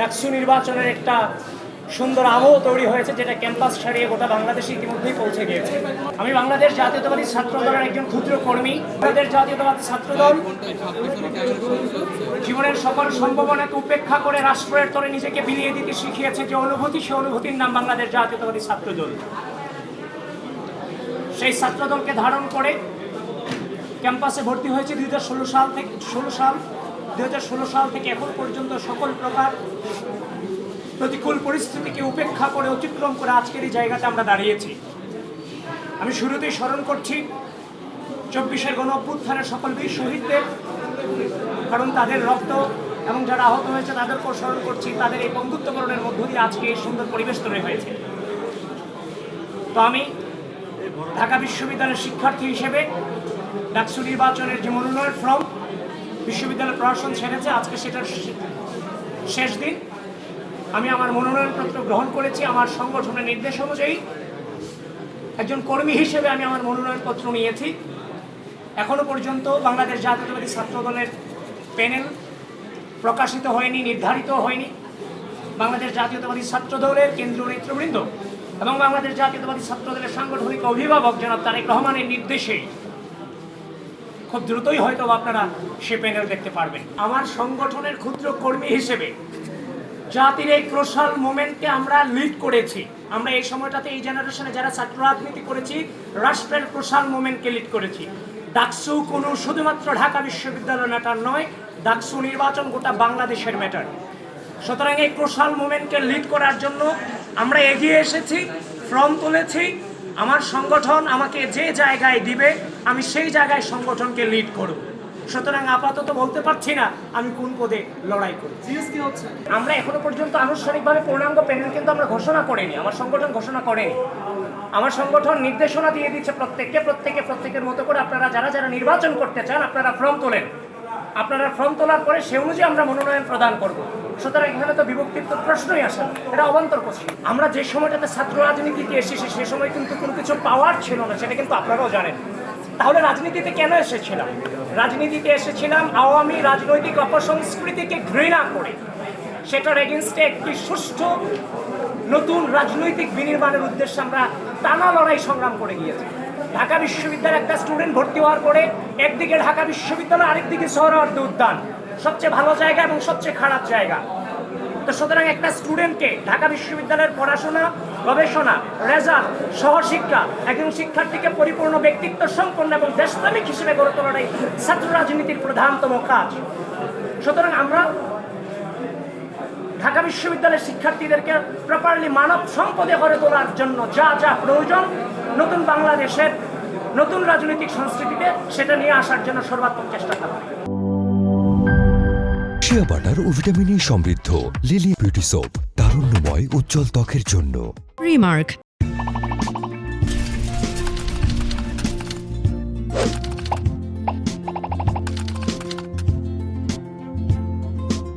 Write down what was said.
ডাকসু নির্বাচনের একটা সুন্দর আবহ তৈরি হয়েছে, যেটা ক্যাম্পাস ছাড়িয়ে গোটা বাংলাদেশে ইতিমধ্যেই পৌঁছে গিয়েছে। আমি বাংলাদেশ জাতীয়তাবাদী ছাত্র দলের একজন ক্ষুদ্র কর্মী। বাংলাদেশ জাতীয়তাবাদী ছাত্র দল জীবনের সকল সম্ভাবনাকে উপেক্ষা করে রাষ্ট্রের তরে নিজেকে বিলিয়ে দিতে শিখিয়েছে যে অনুভূতি, সে অনুভূতির নাম বাংলাদেশ জাতীয়তাবাদী ছাত্র দল। সেই ছাত্র দলকে ধারণ করে ক্যাম্পাসে ভর্তি হয়েছে 2016 সাল থেকে এখন পর্যন্ত সকল প্রকার প্রতিকূল পরিস্থিতিকে উপেক্ষা করে অতিক্রম করে আজকের এই জায়গাতে আমরা দাঁড়িয়েছি। আমি শুরুতেই স্মরণ করছি 24-এর গণ অভ্যুত্থানের সকল বীর শহীদদের, কারণ তাদের রক্ত এবং যারা আহত হয়েছে তাদেরকেও স্মরণ করছি। তাদের এই বন্ধুত্বকরণের মধ্য দিয়ে আজকে এই সুন্দর পরিবেশ তৈরি হয়েছে। তো আমি ঢাকা বিশ্ববিদ্যালয়ের শিক্ষার্থী হিসেবে ডাকসু নির্বাচনের যে মনোনয়ন ফর্ম বিশ্ববিদ্যালয় প্রশাসন ছেড়েছে, আজকে সেটার শেষ দিন। আমি আমার মনোনয়নপত্র গ্রহণ করেছি। আমার সংগঠনের নির্দেশ অনুযায়ী একজন কর্মী হিসেবে আমি আমার মনোনয়নপত্র নিয়েছি। এখনো পর্যন্ত বাংলাদেশ জাতীয়তাবাদী ছাত্র দলের প্যানেল প্রকাশিত হয়নি, নির্ধারিত হয়নি। বাংলাদেশ জাতীয়তাবাদী ছাত্র দলের কেন্দ্রীয় নেতৃবৃন্দ এবং বাংলাদেশ জাতীয়তাবাদী ছাত্র দলের সাংগঠনিক অভিভাবক জনাব তারেক রহমানের নির্দেশে খুব দ্রুতই হয়তো আপনারা সে প্যানেল দেখতে পারবেন। আমার সংগঠনের ক্ষুদ্র কর্মী হিসেবে জাতির এই ক্রোশাল মোমেন্টকে আমরা লিড করেছি। আমরা এই সময়টাতে এই জেনারেশনে যারা ছাত্র রাজনীতি করেছি, রাষ্ট্রের ক্রোশাল মোমেন্টকে লিড করেছি। ডাকসু কোনো শুধুমাত্র ঢাকা বিশ্ববিদ্যালয় ম্যাটার নয়, ডাকসু নির্বাচন গোটা বাংলাদেশের ম্যাটার। সুতরাং এই ক্রোশাল মোমেন্টকে লিড করার জন্য আমরা এগিয়ে এসেছি, ফর্ম তুলেছি। আমার সংগঠন আমাকে যে জায়গায় দিবে আমি সেই জায়গায় সংগঠনকে লিড করব। সুতরাং আপাতত বলতে পারছি না আমি কোন পদে লড়াই করি। আমরা এখনো পর্যন্ত আনুষ্ঠানিকভাবে পূর্ণাঙ্গ প্যানেল কিন্তু আমরা ঘোষণা করিনি, আমার সংগঠন ঘোষণা করেনি। আমার সংগঠন নির্দেশনা দিয়ে দিচ্ছে প্রত্যেকের মতো করে আপনারা যারা নির্বাচন করতে চান আপনারা ফর্ম তোলেন। আপনারা ফর্ম তোলার পরে সে অনুযায়ী আমরা মনোনয়ন প্রদান করব। সুতরাং এখানে তো বিভক্তির তো প্রশ্নই আসে না, এটা অবান্তর প্রশ্ন। আমরা যে সময়টাতে ছাত্র রাজনীতিতে এসেছি সে সময় কিন্তু কোনো কিছু পাওয়ার ছিল না, সেটা কিন্তু আপনারাও জানেন। তাহলে রাজনীতিতে কেন এসেছিলাম? রাজনীতিতে এসেছিলাম আওয়ামী রাজনৈতিক অপসংস্কৃতিকে ঘৃণা করে, সেটার এগেনস্টে একটি সুষ্ঠু নতুন রাজনৈতিক বিনির্মাণের উদ্দেশ্যে আমরা টানা লড়াই সংগ্রাম করে গিয়েছি। ঢাকা বিশ্ববিদ্যালয়ে একটা স্টুডেন্ট ভর্তি হওয়ার পরে একদিকে ঢাকা বিশ্ববিদ্যালয়, আরেকদিকে সোহরাওয়ার্দী উদ্যান, সবচেয়ে ভালো জায়গা এবং সবচেয়ে খারাপ জায়গা। তো সুতরাং একটা স্টুডেন্টকে ঢাকা বিশ্ববিদ্যালয়ের পড়াশোনা, গবেষণা, রেজাল্ট, সহশিক্ষা, একজন শিক্ষার্থীকে পরিপূর্ণ ব্যক্তিত্ব সম্পন্ন এবং দেশপ্রেমিক হিসেবে গড়ে তোলাটাই ছাত্র রাজনীতির প্রধানতম কাজ। সুতরাং আমরা ঢাকা বিশ্ববিদ্যালয়ের শিক্ষার্থীদেরকে প্রপারলি মানব সম্পদে গড়ে তোলার জন্য যা যা প্রয়োজন নতুন বাংলাদেশের নতুন রাজনৈতিক সংস্কৃতিতে সেটা নিয়ে আসার জন্য সর্বাত্মক চেষ্টা করব। শিয়া বাটার ও ভিটামিন ই সমৃদ্ধ লিলি বিউটি সোপ, তারুণ্যময় উজ্জ্বল ত্বকের জন্য। রিমার্ক।